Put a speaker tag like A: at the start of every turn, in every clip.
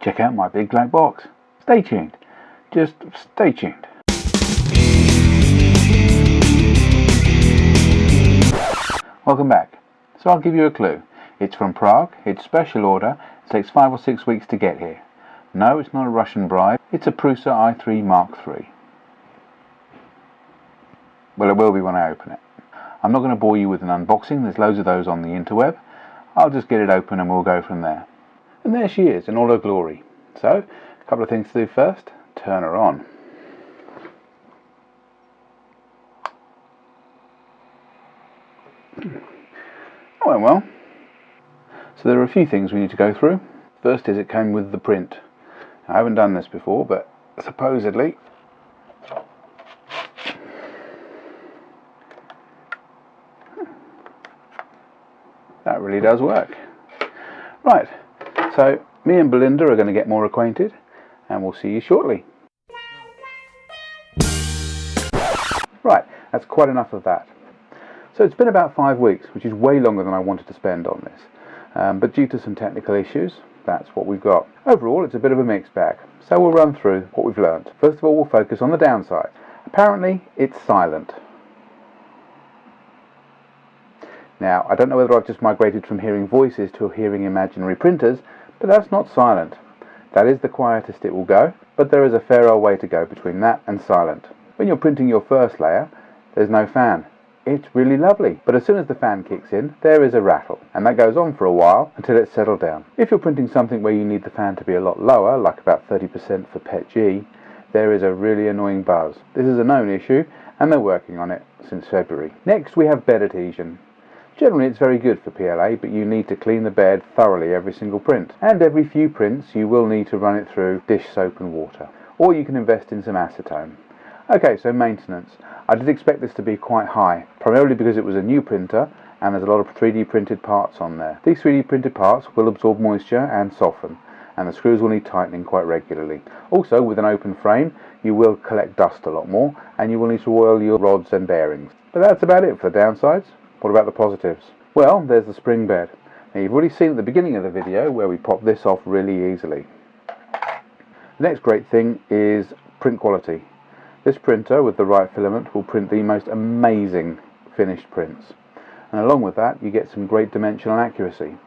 A: check out my big black box. Stay tuned. Just stay tuned. Welcome back. So I'll give you a clue. It's from Prague, it's special order, it takes 5 or 6 weeks to get here. No, it's not a Russian bride, it's a Prusa i3 Mark III. Well, it will be when I open it. I'm not going to bore you with an unboxing, there's loads of those on the interweb. I'll just get it open and we'll go from there. And there she is in all her glory. So, a couple of things to do first. Turn her on. That went well. So there are a few things we need to go through. First is it came with the print. I haven't done this before, but supposedly that really does work. Right, so me and Belinda are going to get more acquainted and we'll see you shortly. Right, that's quite enough of that. So it's been about 5 weeks, which is way longer than I wanted to spend on this. But due to some technical issues, that's what we've got. Overall, it's a bit of a mixed bag. So we'll run through what we've learned. First of all, we'll focus on the downside. Apparently, it's silent. Now, I don't know whether I've just migrated from hearing voices to hearing imaginary printers, but that's not silent. That is the quietest it will go, but there is a fair old way to go between that and silent. When you're printing your first layer, there's no fan. It's really lovely, but as soon as the fan kicks in, there is a rattle, and that goes on for a while until it's settled down. If you're printing something where you need the fan to be a lot lower, like about 30% for PETG, there is a really annoying buzz. This is a known issue, and they're working on it since February. Next, we have bed adhesion. Generally, it's very good for PLA, but you need to clean the bed thoroughly every single print. And every few prints, you will need to run it through dish soap and water. Or you can invest in some acetone. Okay, so maintenance. I did expect this to be quite high, primarily because it was a new printer and there's a lot of 3D printed parts on there. These 3D printed parts will absorb moisture and soften, and the screws will need tightening quite regularly. Also, with an open frame, you will collect dust a lot more, and you will need to oil your rods and bearings. But that's about it for the downsides. What about the positives? Well, there's the spring bed. Now, you've already seen at the beginning of the video where we pop this off really easily. The next great thing is print quality. This printer with the right filament will print the most amazing finished prints. And along with that, you get some great dimensional accuracy.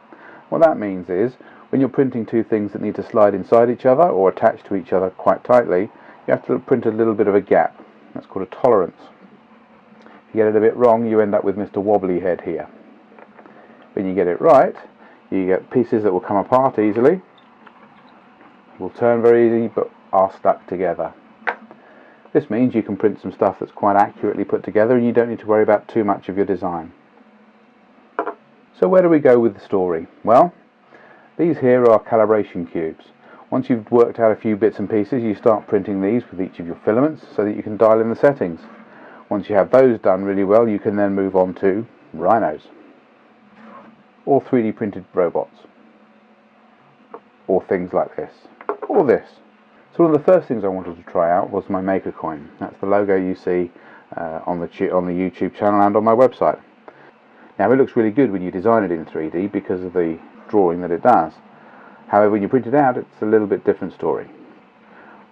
A: What that means is, when you're printing two things that need to slide inside each other or attach to each other quite tightly, you have to print a little bit of a gap. That's called a tolerance. If you get it a bit wrong, you end up with Mr. Wobbly Head here. When you get it right, you get pieces that will come apart easily, will turn very easily, but are stuck together. This means you can print some stuff that's quite accurately put together and you don't need to worry about too much of your design. So where do we go with the story? Well, these here are calibration cubes. Once you've worked out a few bits and pieces, you start printing these with each of your filaments so that you can dial in the settings. Once you have those done really well, you can then move on to Rhinos, or 3D printed robots, or things like this, or this. So one of the first things I wanted to try out was my maker coin. That's the logo you see on the YouTube channel and on my website. Now, it looks really good when you design it in 3D because of the drawing that it does. However, when you print it out, it's a little bit different story.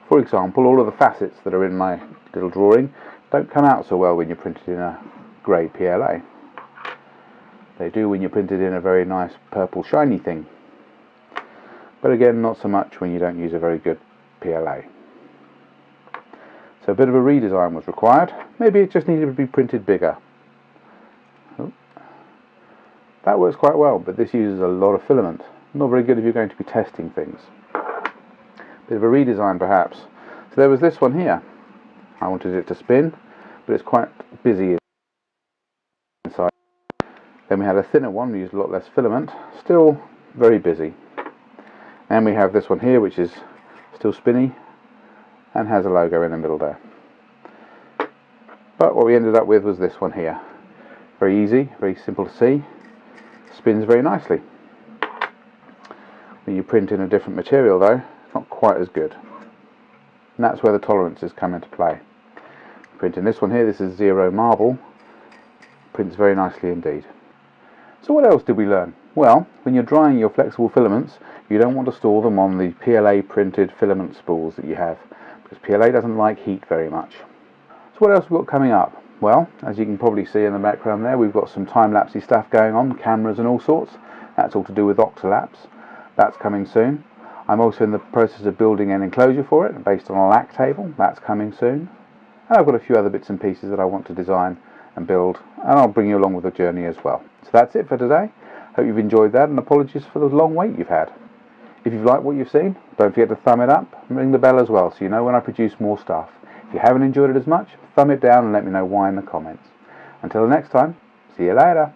A: For example, all of the facets that are in my little drawing don't come out so well when you print it in a grey PLA. They do when you print it in a very nice purple shiny thing. But again, not so much when you don't use a very good PLA. So a bit of a redesign was required. Maybe it just needed to be printed bigger. Oh. That works quite well, but this uses a lot of filament. Not very good if you're going to be testing things. Bit of a redesign perhaps. So there was this one here. I wanted it to spin, but it's quite busy inside. Then we had a thinner one, we used a lot less filament, still very busy. And we have this one here, which is still spinny and has a logo in the middle there. But what we ended up with was this one here. Very easy, very simple to see, spins very nicely. When you print in a different material though, it's not quite as good. And that's where the tolerances come into play. Printing this one here, this is 0 marble, prints very nicely indeed. So what else did we learn? Well, when you're drying your flexible filaments, you don't want to store them on the PLA printed filament spools that you have, because PLA doesn't like heat very much. So what else have we got coming up? Well, as you can probably see in the background there, we've got some time-lapsey stuff going on, cameras and all sorts. That's all to do with Octolapse. That's coming soon. I'm also in the process of building an enclosure for it based on a lac table. That's coming soon. And I've got a few other bits and pieces that I want to design and build, and I'll bring you along with the journey as well. So that's it for today. Hope you've enjoyed that, and apologies for the long wait you've had. If you've liked what you've seen, don't forget to thumb it up and ring the bell as well, so you know when I produce more stuff. If you haven't enjoyed it as much, thumb it down and let me know why in the comments. Until next time, see you later.